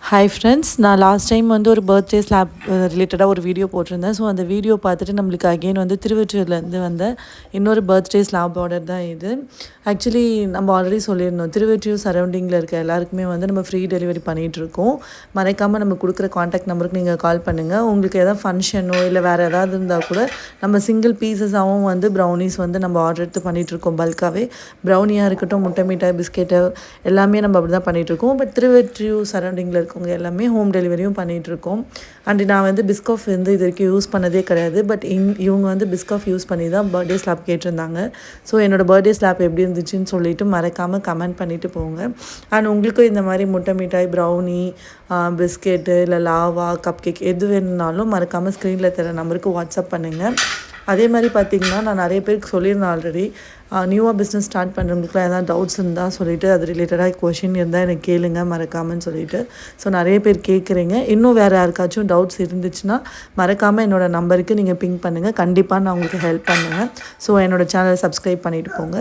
Hi friends, நான் last time வந்து ஒரு பர்த்டே ஸ்லாப் ரிலேட்டடாக ஒரு வீடியோ போட்டிருந்தேன். ஸோ அந்த வீடியோ பார்த்துட்டு நம்மளுக்கு அகெயின் வந்து திருவொற்றியூர்லேருந்து வந்த இன்னொரு பர்த்டே ஸ்லாப் ஆர்டர் தான் இது. ஆக்சுவலி நம்ம ஆல்ரெடி சொல்லியிருந்தோம், திருவொற்றியூர் சரௌண்டிங்கில் இருக்க எல்லாருக்குமே வந்து நம்ம ஃப்ரீ டெலிவரி பண்ணிகிட்ருக்கோம். மறைக்காமல் நம்ம கொடுக்குற காண்டாக்ட் நம்பருக்கு நீங்கள் கால் பண்ணுங்கள். உங்களுக்கு எதாவது ஃபங்க்ஷனோ இல்லை வேறு ஏதாவது இருந்தால் கூட நம்ம சிங்கிள் பீசஸாகவும் வந்து ப்ரௌனிஸ் வந்து நம்ம ஆர்டர் எடுத்து பண்ணிகிட்ருக்கோம். பல்காகவே ப்ரௌனியாக இருக்கட்டும், முட்டை மிட்டாய், பிஸ்கெட்டு எல்லாமே நம்ம அப்படி தான் பண்ணிகிட்ருக்கோம். பட் திருவொற்றியூர் சரௌண்டிங்கில் இருக்கவங்க எல்லாமே ஹோம் டெலிவரியும் பண்ணிகிட்ருக்கோம். அண்ட் நான் வந்து பிஸ்காஃப் வந்து இது வரைக்கும் யூஸ் பண்ணதே கிடையாது. பட் இவங்க வந்து பிஸ்காஃப் யூஸ் பண்ணி தான் பர்த்டே ஸ்லாப் கேட்டிருந்தாங்க. ஸோ என்னோடய பர்த்டே ஸ்லாப் எப்படி இருந்துச்சுன்னு சொல்லிவிட்டு மறக்காமல் கமெண்ட் பண்ணிவிட்டு போங்க. அண்ட் உங்களுக்கும் இந்த மாதிரி முட்டை மிட்டாய், ப்ரௌனி, பிஸ்கெட்டு இல்லை லாவா, கப் கேக் எது வேணுனாலும் மறக்காமல் ஸ்க்ரீனில் தர நம்பருக்கு வாட்ஸ்அப் பண்ணுங்கள். அதே மாதிரி பார்த்திங்கன்னா, நான் நிறைய பேருக்கு சொல்லியிருந்தேன் ஆல்ரெடி, நியூவாக பிஸ்னஸ் ஸ்டார்ட் பண்ணுறவங்களுக்குலாம் எதாவது டவுட்ஸ் இருந்தால் சொல்லிவிட்டு அது ரிலேட்டடாக கொஷின் இருந்தால் எனக்கு கேளுங்க மறக்காமன்னு சொல்லிவிட்டு. ஸோ நிறைய பேர் கேட்குறீங்க. இன்னும் வேறு யாருக்காச்சும் டவுட்ஸ் இருந்துச்சுன்னா மறக்காமல் என்னோடய நம்பருக்கு நீங்கள் பிங் பண்ணுங்கள். கண்டிப்பாக நான் உங்களுக்கு ஹெல்ப் பண்ணுவேன். ஸோ என்னோடய சேனலை சப்ஸ்கிரைப் பண்ணிவிட்டு போங்க.